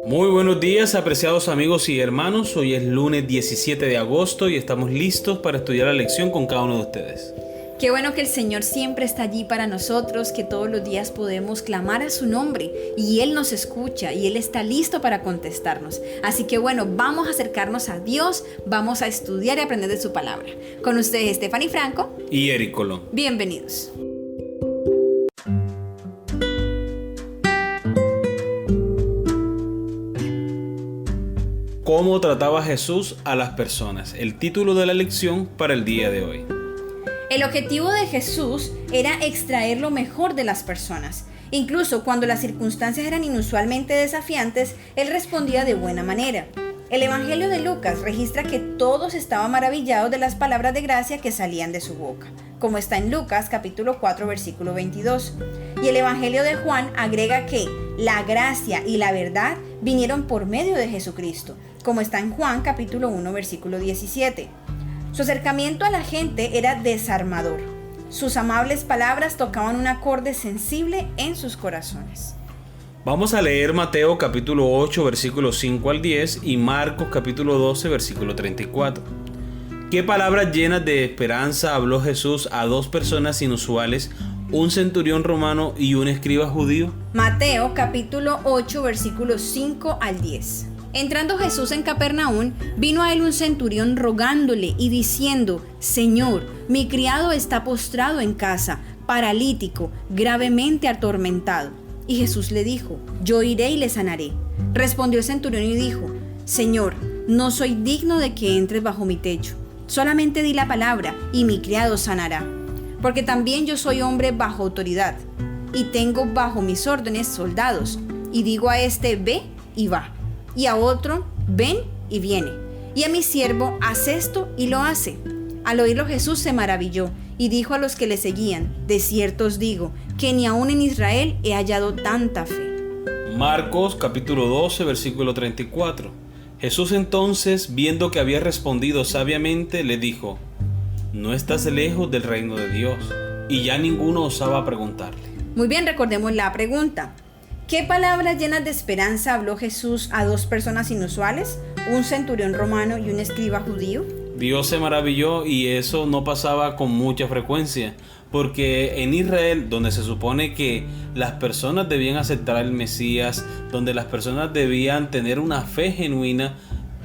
Muy buenos días, apreciados amigos y hermanos. Hoy es lunes 17 de agosto y estamos listos para estudiar la lección con cada uno de ustedes. Qué bueno que el Señor siempre está allí para nosotros, que todos los días podemos clamar a su nombre y Él nos escucha y Él está listo para contestarnos. Así que bueno, vamos a acercarnos a Dios, vamos a estudiar y aprender de su palabra. Con ustedes Stephanie Franco y Eric Colón. Bienvenidos. ¿Cómo trataba Jesús a las personas? El título de la lección para el día de hoy. El objetivo de Jesús era extraer lo mejor de las personas. Incluso cuando las circunstancias eran inusualmente desafiantes, Él respondía de buena manera. El Evangelio de Lucas registra que todos estaban maravillados de las palabras de gracia que salían de su boca, como está en Lucas capítulo 4 versículo 22. Y el Evangelio de Juan agrega que la gracia y la verdad vinieron por medio de Jesucristo, como está en Juan capítulo 1 versículo 17. Su acercamiento a la gente era desarmador. Sus amables palabras tocaban un acorde sensible en sus corazones. Vamos a leer Mateo capítulo 8 versículos 5 al 10 y Marcos capítulo 12 versículo 34. ¿Qué palabras llenas de esperanza habló Jesús a dos personas inusuales, un centurión romano y un escriba judío? Mateo capítulo 8 versículos 5 al 10. Entrando Jesús en Capernaum, vino a él un centurión rogándole y diciendo: Señor, mi criado está postrado en casa, paralítico, gravemente atormentado. Y Jesús le dijo: Yo iré y le sanaré. Respondió el centurión y dijo: Señor, no soy digno de que entres bajo mi techo. Solamente di la palabra y mi criado sanará. Porque también yo soy hombre bajo autoridad, y tengo bajo mis órdenes soldados, y digo a este: ve y va, y a otro: ven y viene, y a mi siervo: haz esto, y lo hace. Al oírlo Jesús se maravilló, y dijo a los que le seguían: de cierto os digo, que ni aun en Israel he hallado tanta fe. Marcos capítulo 12 versículo 34. Jesús entonces, viendo que había respondido sabiamente, le dijo: no estás lejos del reino de Dios. Y ya ninguno osaba preguntarle. Muy bien, recordemos la pregunta. ¿Qué palabras llenas de esperanza habló Jesús a dos personas inusuales, un centurión romano y un escriba judío? Dios se maravilló, y eso no pasaba con mucha frecuencia, porque en Israel, donde se supone que las personas debían aceptar al Mesías, donde las personas debían tener una fe genuina,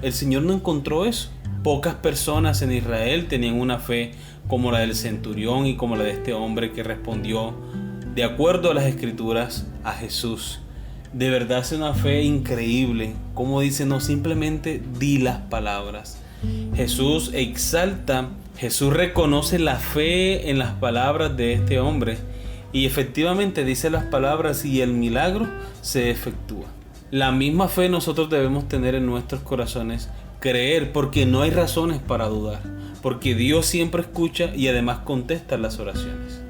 el Señor no encontró eso. Pocas personas en Israel tenían una fe como la del centurión y como la de este hombre que respondió de acuerdo a las Escrituras a Jesús. De verdad es una fe increíble. Como dice, no simplemente di las palabras. Jesús exalta, Jesús reconoce la fe en las palabras de este hombre y efectivamente dice las palabras y el milagro se efectúa. La misma fe nosotros debemos tener en nuestros corazones, creer, porque no hay razones para dudar, porque Dios siempre escucha y además contesta las oraciones.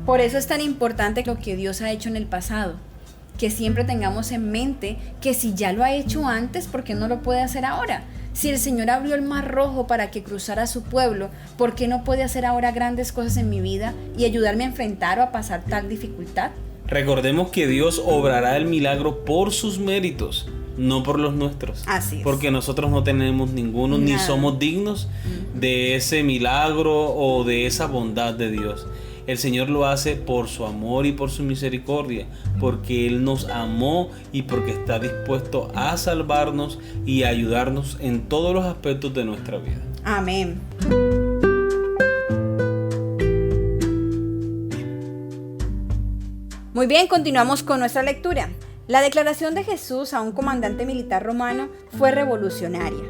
Por eso es tan importante lo que Dios ha hecho en el pasado, que siempre tengamos en mente que si ya lo ha hecho antes, ¿por qué no lo puede hacer ahora? Si el Señor abrió el mar rojo para que cruzara a su pueblo, ¿por qué no puede hacer ahora grandes cosas en mi vida y ayudarme a enfrentar o a pasar tal dificultad? Recordemos que Dios obrará el milagro por sus méritos, no por los nuestros. Así es. Porque nosotros no tenemos ninguno, ni somos dignos de ese milagro o de esa bondad de Dios. El Señor lo hace por su amor y por su misericordia, porque Él nos amó y porque está dispuesto a salvarnos y a ayudarnos en todos los aspectos de nuestra vida. Amén. Muy bien, continuamos con nuestra lectura. La declaración de Jesús a un comandante militar romano fue revolucionaria.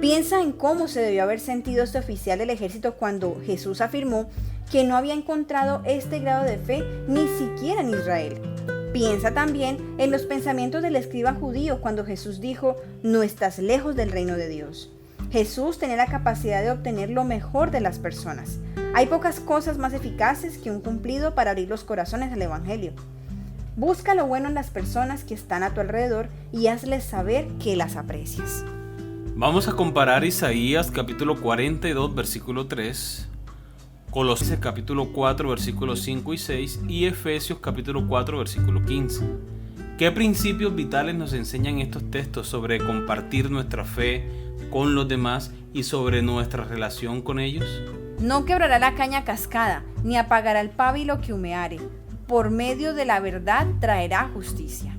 Piensa en cómo se debió haber sentido este oficial del ejército cuando Jesús afirmó que no había encontrado este grado de fe ni siquiera en Israel. Piensa también en los pensamientos del escriba judío cuando Jesús dijo: no estás lejos del reino de Dios. Jesús tenía la capacidad de obtener lo mejor de las personas. Hay pocas cosas más eficaces que un cumplido para abrir los corazones al Evangelio. Busca lo bueno en las personas que están a tu alrededor y hazles saber que las aprecias. Vamos a comparar Isaías capítulo 42 versículo 3, Colosenses capítulo 4 versículos 5 y 6 y Efesios capítulo 4 versículo 15. ¿Qué principios vitales nos enseñan estos textos sobre compartir nuestra fe con los demás y sobre nuestra relación con ellos? No quebrará la caña cascada, ni apagará el pábilo que humeare. Por medio de la verdad traerá justicia.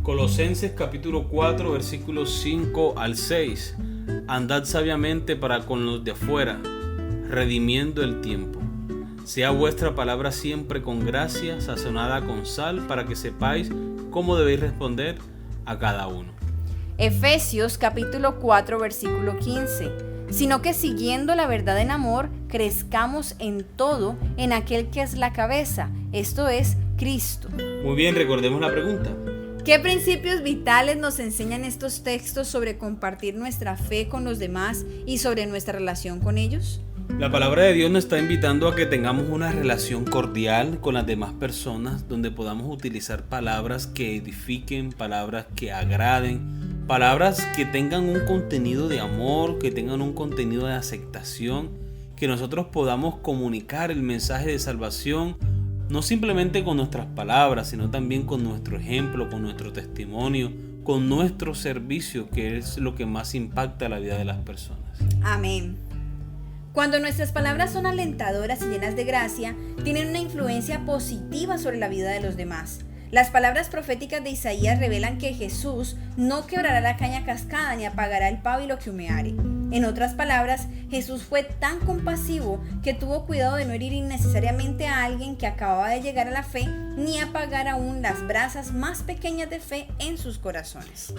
Colosenses capítulo 4 versículos 5 al 6. Andad sabiamente para con los de afuera, redimiendo el tiempo. Sea vuestra palabra siempre con gracia, sazonada con sal, para que sepáis cómo debéis responder a cada uno. Efesios capítulo 4 versículo 15. Sino que siguiendo la verdad en amor, crezcamos en todo en aquel que es la cabeza, esto es, Cristo. Muy bien, recordemos la pregunta. ¿Qué principios vitales nos enseñan estos textos sobre compartir nuestra fe con los demás y sobre nuestra relación con ellos? La palabra de Dios nos está invitando a que tengamos una relación cordial con las demás personas, donde podamos utilizar palabras que edifiquen, palabras que agraden, palabras que tengan un contenido de amor, que tengan un contenido de aceptación, que nosotros podamos comunicar el mensaje de salvación, no simplemente con nuestras palabras, sino también con nuestro ejemplo, con nuestro testimonio, con nuestro servicio, que es lo que más impacta la vida de las personas. Amén. Cuando nuestras palabras son alentadoras y llenas de gracia, tienen una influencia positiva sobre la vida de los demás. Las palabras proféticas de Isaías revelan que Jesús no quebrará la caña cascada ni apagará el pábilo que humeare. En otras palabras, Jesús fue tan compasivo que tuvo cuidado de no herir innecesariamente a alguien que acababa de llegar a la fe, ni apagar aún las brasas más pequeñas de fe en sus corazones.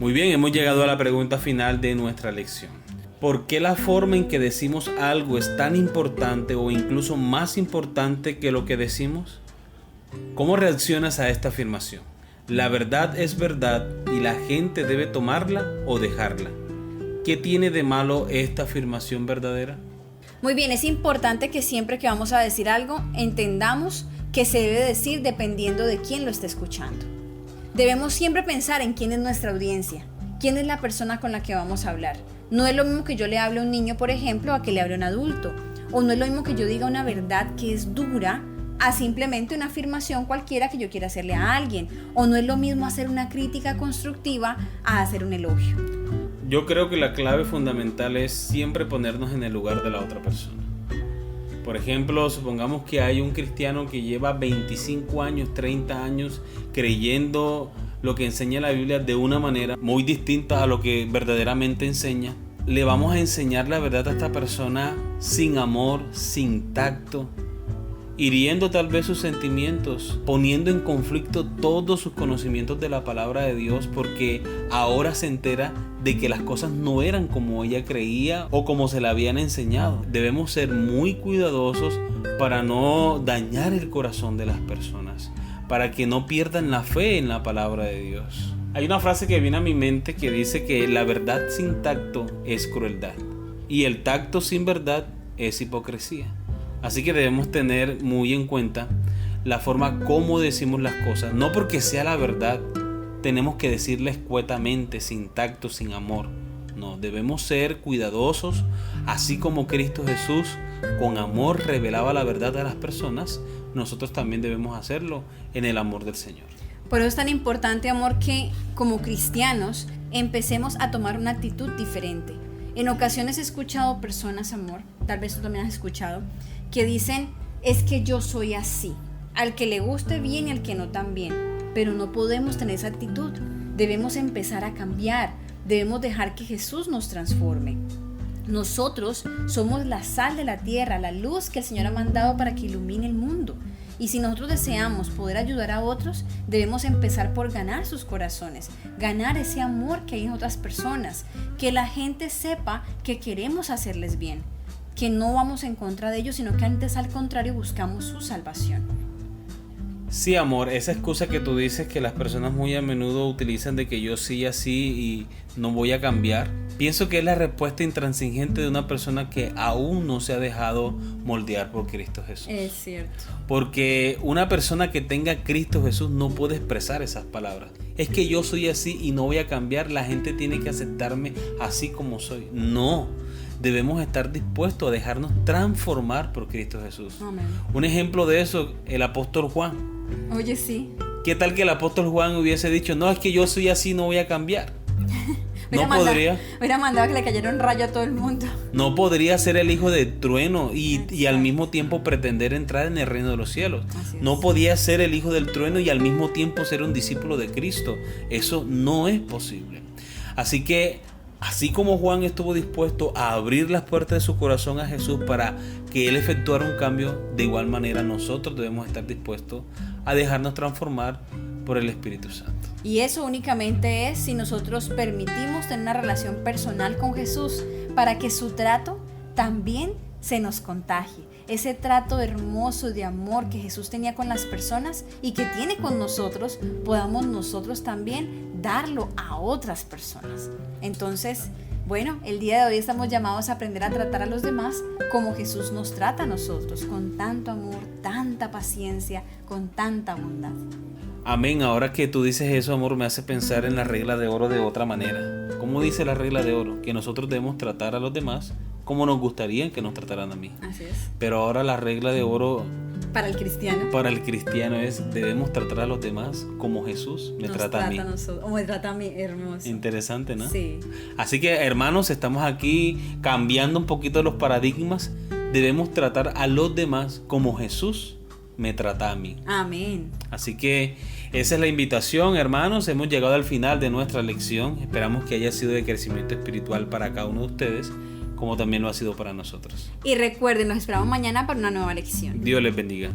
Muy bien, hemos llegado a la pregunta final de nuestra lección. ¿Por qué la forma en que decimos algo es tan importante o incluso más importante que lo que decimos? ¿Cómo reaccionas a esta afirmación? La verdad es verdad y la gente debe tomarla o dejarla. ¿Qué tiene de malo esta afirmación verdadera? Muy bien, es importante que siempre que vamos a decir algo, entendamos que se debe decir dependiendo de quién lo esté escuchando. Debemos siempre pensar en quién es nuestra audiencia, quién es la persona con la que vamos a hablar. No es lo mismo que yo le hable a un niño, por ejemplo, a que le hable a un adulto. O no es lo mismo que yo diga una verdad que es dura a simplemente una afirmación cualquiera que yo quiera hacerle a alguien. O no es lo mismo hacer una crítica constructiva a hacer un elogio. Yo creo que la clave fundamental es siempre ponernos en el lugar de la otra persona. Por ejemplo, supongamos que hay un cristiano que lleva 25 años, 30 años creyendo lo que enseña la Biblia de una manera muy distinta a lo que verdaderamente enseña. Le vamos a enseñar la verdad a esta persona sin amor, sin tacto, hiriendo tal vez sus sentimientos, poniendo en conflicto todos sus conocimientos de la palabra de Dios, porque ahora se entera de que las cosas no eran como ella creía o como se la habían enseñado. Debemos ser muy cuidadosos para no dañar el corazón de las personas, para que no pierdan la fe en la palabra de Dios. Hay una frase que viene a mi mente que dice que la verdad sin tacto es crueldad y el tacto sin verdad es hipocresía. Así que debemos tener muy en cuenta la forma como decimos las cosas. No porque sea la verdad tenemos que decirla escuetamente, sin tacto, sin amor. No, debemos ser cuidadosos, así como Cristo Jesús con amor revelaba la verdad a las personas. Nosotros también debemos hacerlo en el amor del Señor. Por eso es tan importante, amor, que como cristianos empecemos a tomar una actitud diferente. En ocasiones he escuchado personas, amor, tal vez tú también has escuchado, que dicen, es que yo soy así. Al que le guste bien y al que no también. Pero no podemos tener esa actitud. Debemos empezar a cambiar. Debemos dejar que Jesús nos transforme. Nosotros somos la sal de la tierra, la luz que el Señor ha mandado para que ilumine el mundo. Y si nosotros deseamos poder ayudar a otros, debemos empezar por ganar sus corazones, ganar ese amor que hay en otras personas, que la gente sepa que queremos hacerles bien, que no vamos en contra de ellos, sino que antes al contrario buscamos su salvación. Sí, amor, esa excusa que tú dices que las personas muy a menudo utilizan de que yo sí así y no voy a cambiar, pienso que es la respuesta intransigente de una persona que aún no se ha dejado moldear por Cristo Jesús. Es cierto. Porque una persona que tenga Cristo Jesús no puede expresar esas palabras. Es que yo soy así y no voy a cambiar, la gente tiene que aceptarme así como soy. No, debemos estar dispuestos a dejarnos transformar por Cristo Jesús. Amén. Un ejemplo de eso, el apóstol Juan. Oye, sí. ¿Qué tal que el apóstol Juan hubiese dicho, no, es que yo soy así, no voy a cambiar? No podría. Hubiera mandado que le cayera un rayo a todo el mundo. No podría ser el hijo del trueno y al mismo tiempo pretender entrar en el reino de los cielos. No podía ser el hijo del trueno y al mismo tiempo ser un discípulo de Cristo. Eso no es posible. Así que, así como Juan estuvo dispuesto a abrir las puertas de su corazón a Jesús para que Él efectuara un cambio, de igual manera nosotros debemos estar dispuestos a dejarnos transformar por el Espíritu Santo. Y eso únicamente es si nosotros permitimos tener una relación personal con Jesús para que su trato también se nos contagie. Ese trato hermoso de amor que Jesús tenía con las personas y que tiene con nosotros, podamos nosotros también darlo a otras personas. Entonces, bueno, el día de hoy estamos llamados a aprender a tratar a los demás como Jesús nos trata a nosotros, con tanto amor, tanta paciencia, con tanta bondad. Amén. Ahora que tú dices eso, amor, me hace pensar en la regla de oro de otra manera. ¿Cómo dice la regla de oro? Que nosotros debemos tratar a los demás como nos gustaría que nos trataran a mí. Así es. Pero ahora la regla de oro para el cristiano es debemos tratar a los demás como Jesús me trata a mí. O me trata a mí, hermoso. Interesante, ¿no? Sí. Así que, hermanos, estamos aquí cambiando un poquito los paradigmas. Debemos tratar a los demás como Jesús me trata a mí. Amén. Así que esa es la invitación, hermanos. Hemos llegado al final de nuestra lección. Esperamos que haya sido de crecimiento espiritual para cada uno de ustedes, como también lo ha sido para nosotros. Y recuerden, nos esperamos mañana para una nueva lección. Dios les bendiga.